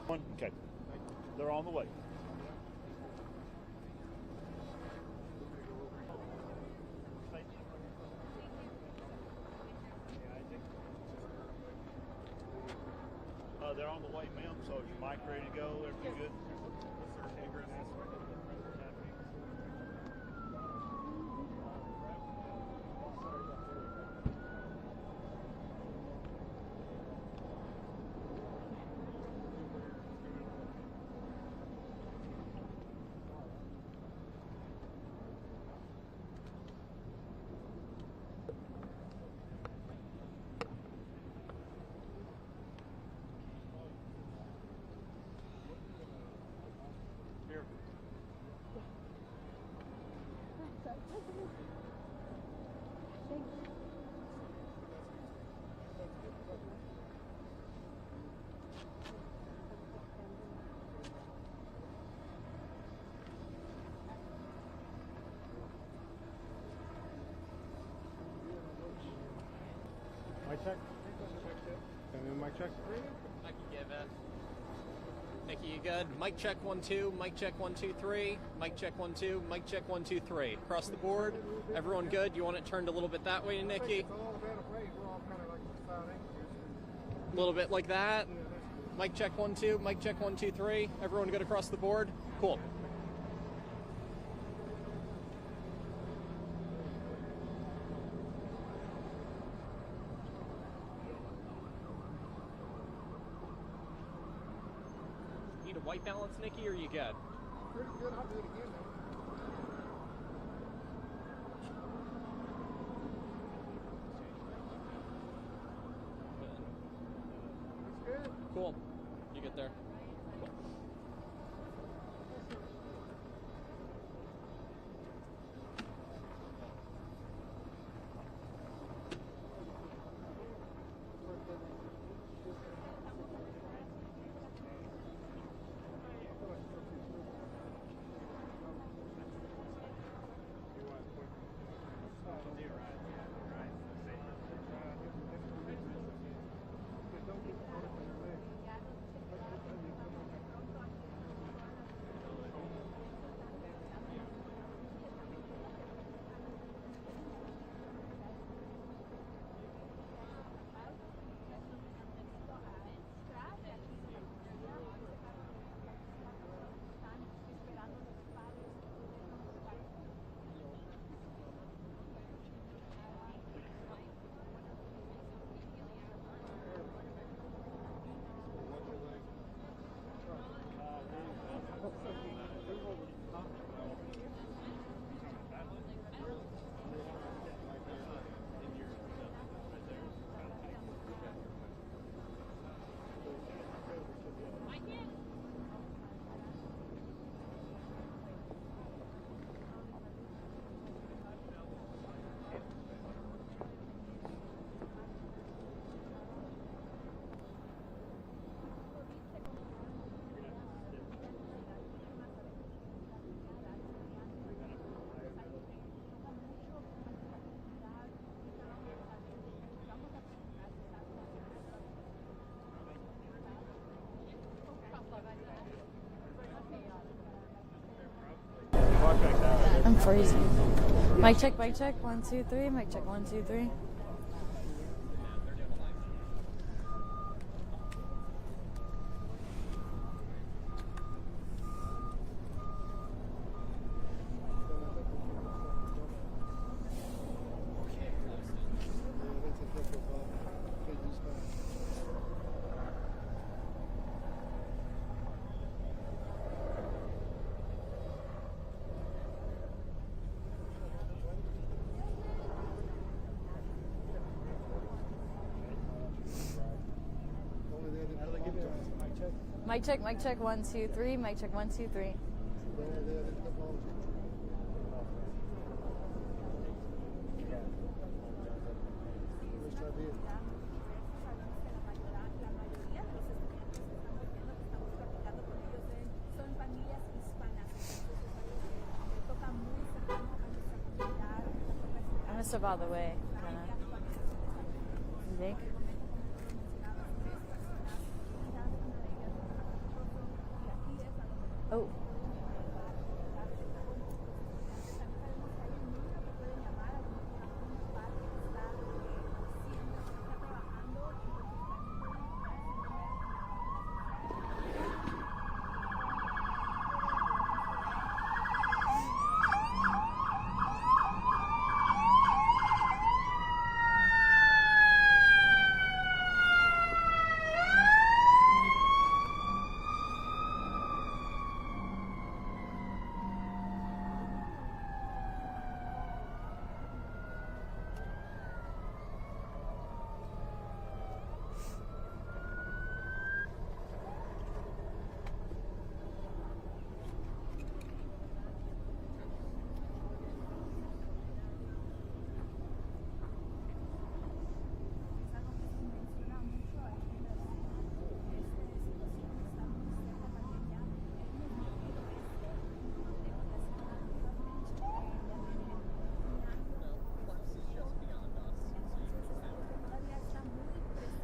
One, okay. They're on the way. They're on the way, ma'am. So is your mic ready to go? Everything good? Mic check. And then mic check. Thank you, Gavin. Nikki, you good? Mic check 1 2. Mic check 1 2 3. Mic check 1 2. Mic check 1 2 3. Across the board. Everyone good? You want it turned a little bit that way, Nikki? A little bit like that. Mic check 1 2. Mic check 1 2 3. Everyone good across the board? Cool. Need a white balance, Nikki, or are you good? Pretty good. I'll do it again now. That's good. Cool. You get there. I'm freezing. Mic check, 1 2 3. Mic check 1 2 3. Mic check 1 2 3. Mic check 1 2 3. I'm gonna step out of the way, kinda. You think? Oh.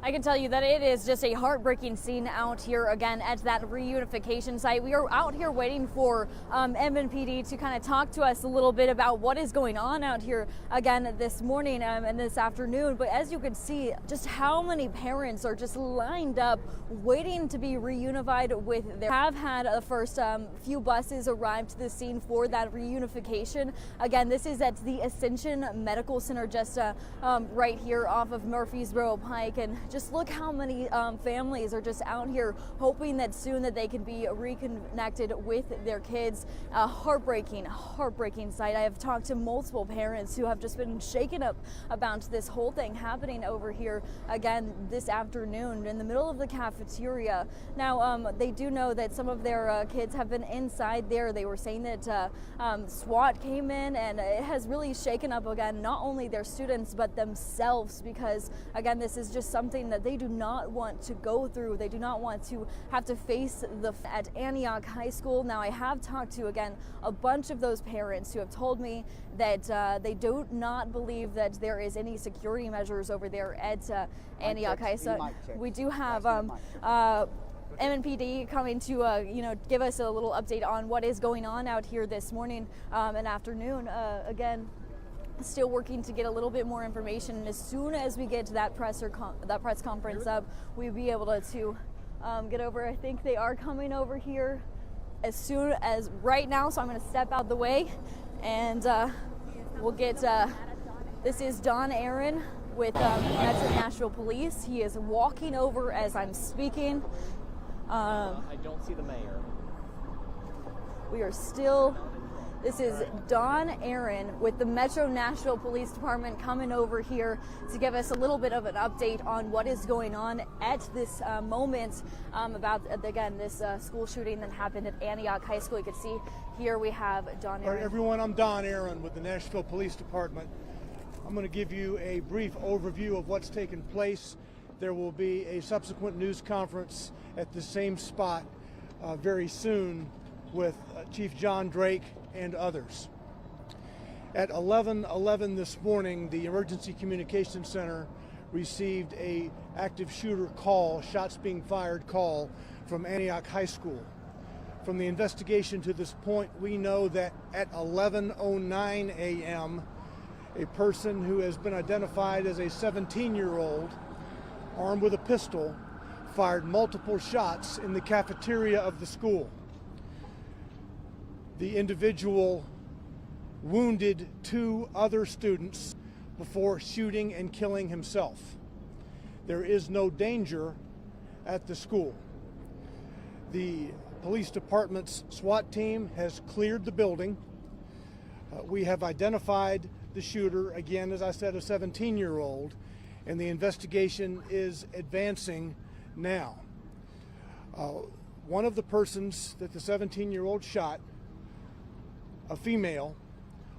I can tell you that it is just a heartbreaking scene out here again at that reunification site. We are out here waiting for MNPD to kind of talk to us a little bit about what is going on out here again this morning and this afternoon. But as you can see, just how many parents are just lined up waiting to be reunified with their. Have had the first few buses arrive to the scene for that reunification. Again, this is at the Ascension Medical Center just right here off of Murfreesboro Pike, and just look how many families are just out here hoping that soon that they can be reconnected with their kids. A heartbreaking sight. I have talked to multiple parents who have just been shaken up about this whole thing happening over here again this afternoon in the middle of the cafeteria. Now, they do know that some of their kids have been inside there. They were saying that SWAT came in, and it has really shaken up again not only their students but themselves, because again, this is just something that they do not want to go through. They do not want to have to face at Antioch High School. Now, I have talked to again a bunch of those parents who have told me that they do not believe that there is any security measures over there at Antioch High School. We do have MNPD coming to give us a little update on what is going on out here this morning and afternoon. Again, still working to get a little bit more information, and as soon as we get to that press conference up, we'll be able to get over. I think they are coming over here as soon as right now, so I'm going to step out the way, and we'll get. This is Don Aaron with Metro Nashville Police. He is walking over as I'm speaking. I don't see the mayor. We are still. This is Don Aaron with the Metro Nashville Police Department coming over here to give us a little bit of an update on what is going on at this moment about, again, this school shooting that happened at Antioch High School. You can see here we have Don Aaron. All right, everyone, I'm Don Aaron with the Nashville Police Department. I'm going to give you a brief overview of what's taken place. There will be a subsequent news conference at the same spot very soon with Chief John Drake and others. At 11:11 this morning, the Emergency Communications Center received a active shooter call, shots being fired call from Antioch High School. From the investigation to this point, we know that at 11:09 a.m., a person who has been identified as a 17-year-old, armed with a pistol, fired multiple shots in the cafeteria of the school. The individual wounded 2 other students before shooting and killing himself. There is no danger at the school. The police department's SWAT team has cleared the building. We have identified the shooter, again, as I said, a 17-year-old, and the investigation is advancing now. One of the persons that the 17-year-old shot, a female,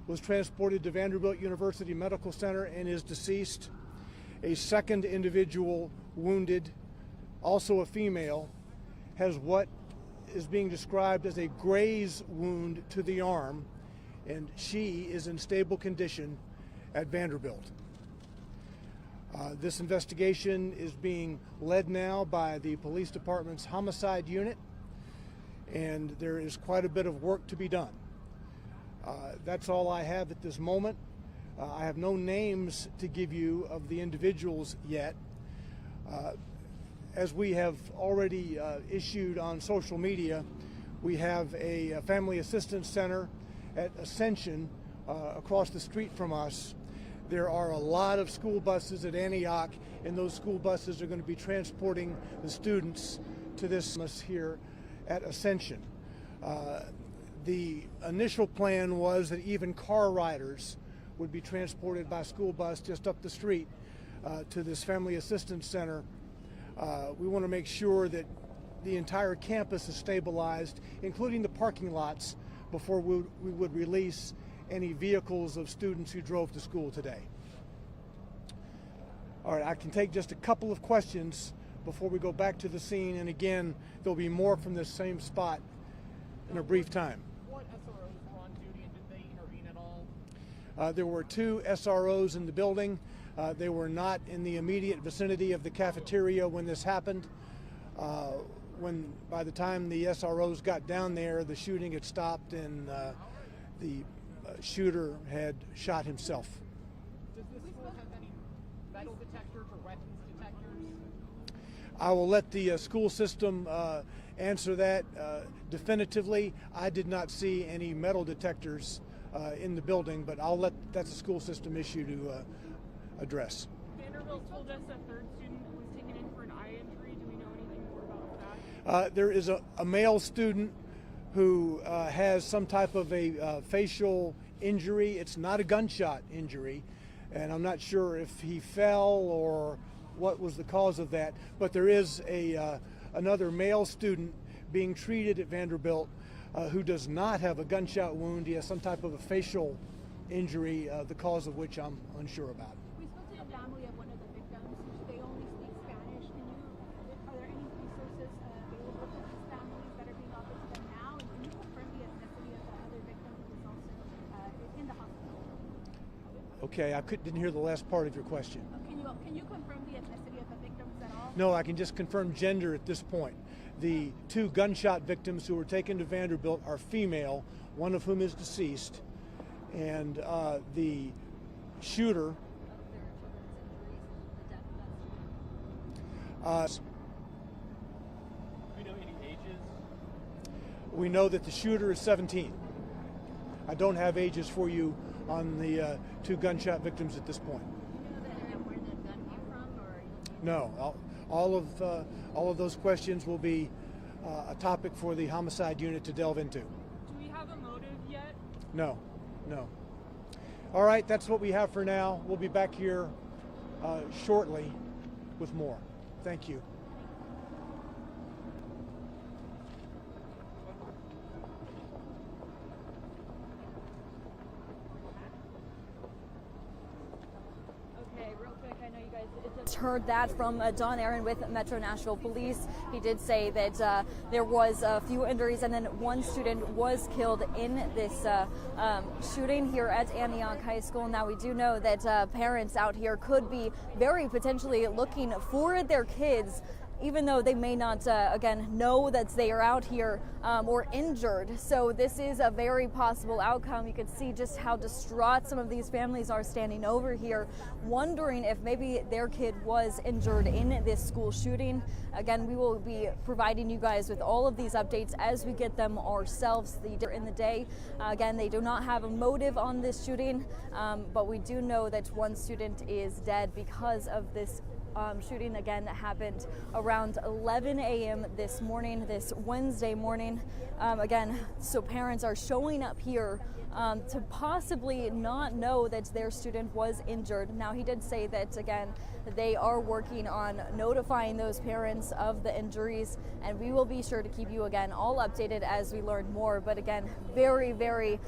was transported to Vanderbilt University Medical Center and is deceased. A second individual wounded, also a female, has what is being described as a graze wound to the arm, and she is in stable condition at Vanderbilt. This investigation is being led now by the police department's homicide unit, and there is quite a bit of work to be done. That's all I have at this moment. I have no names to give you of the individuals yet. As we have already issued on social media, we have a family assistance center at Ascension across the street from us. There are a lot of school buses at Antioch, and those school buses are going to be transporting the students to this here at Ascension. The initial plan was that even car riders would be transported by school bus just up the street to this family assistance center. We want to make sure that the entire campus is stabilized, including the parking lots, before we would release any vehicles of students who drove to school today. All right, I can take just a couple of questions before we go back to the scene, and again, there'll be more from this same spot in a brief time. What SROs were on duty, and did they intervene at all? There were 2 SROs in the building. They were not in the immediate vicinity of the cafeteria when this happened. By the time the SROs got down there, the shooting had stopped, and the shooter had shot himself. Does this school have any metal detectors or weapons detectors? I will let the school system answer that definitively. I did not see any metal detectors in the building, but that's a school system issue to address. Vanderbilt told us a third student was taken in for an eye injury. Do we know anything more about that? There is a male student who has some type of a facial injury. It's not a gunshot injury, and I'm not sure if he fell or what was the cause of that, but there is another male student being treated at Vanderbilt who does not have a gunshot wound. He has some type of a facial injury, the cause of which I'm unsure about. We spoke to the family of one of the victims. They only speak Spanish. Are there any resources available to these families that are being offered to them now? And can you confirm the ethnicity of the other victim who was also in the hospital? Okay, I didn't hear the last part of your question. Can you confirm the ethnicity of the victims at all? No, I can just confirm gender at this point. The 2 gunshot victims who were taken to Vanderbilt are female, one of whom is deceased, and the shooter. Do we know any ages? We know that the shooter is 17. I don't have ages for you on the 2 gunshot victims at this point. Do you know where the gun came from? Or No, all of those questions will be a topic for the homicide unit to delve into. Do we have a motive yet? No. All right, that's what we have for now. We'll be back here shortly with more. Thank you. Okay, real quick, I know you guys just heard that from Don Aaron with Metro Nashville Police. He did say that there was a few injuries and then one student was killed in this shooting here at Antioch High School. Now we do know that parents out here could be very potentially looking for their kids, even though they may not, again, know that they are out here or injured. So this is a very possible outcome. You can see just how distraught some of these families are standing over here, wondering if maybe their kid was injured in this school shooting. Again, we will be providing you guys with all of these updates as we get them ourselves in the day. Again, they do not have a motive on this shooting, but we do know that one student is dead because of this shooting, again, that happened around 11 a.m. this morning, this Wednesday morning. Again, so parents are showing up here to possibly not know that their student was injured. Now, he did say that, again, they are working on notifying those parents of the injuries, and we will be sure to keep you, again, all updated as we learn more. But again, very, very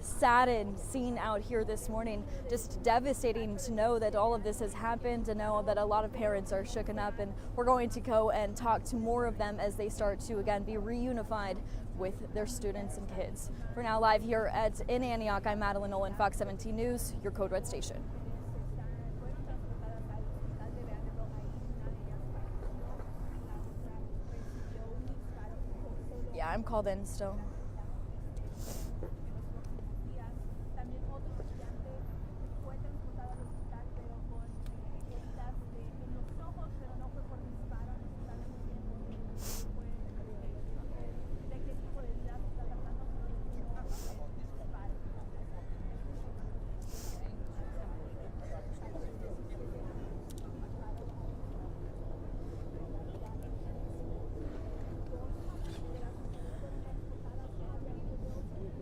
saddened scene out here this morning. Just devastating to know that all of this has happened, to know that a lot of parents are shooken up, and we're going to go and talk to more of them as they start to, again, be reunified with their students and kids. For now, live here in Antioch, I'm Madeline Nolan, Fox 17 News, your Code Red station. Yeah, I'm called in still.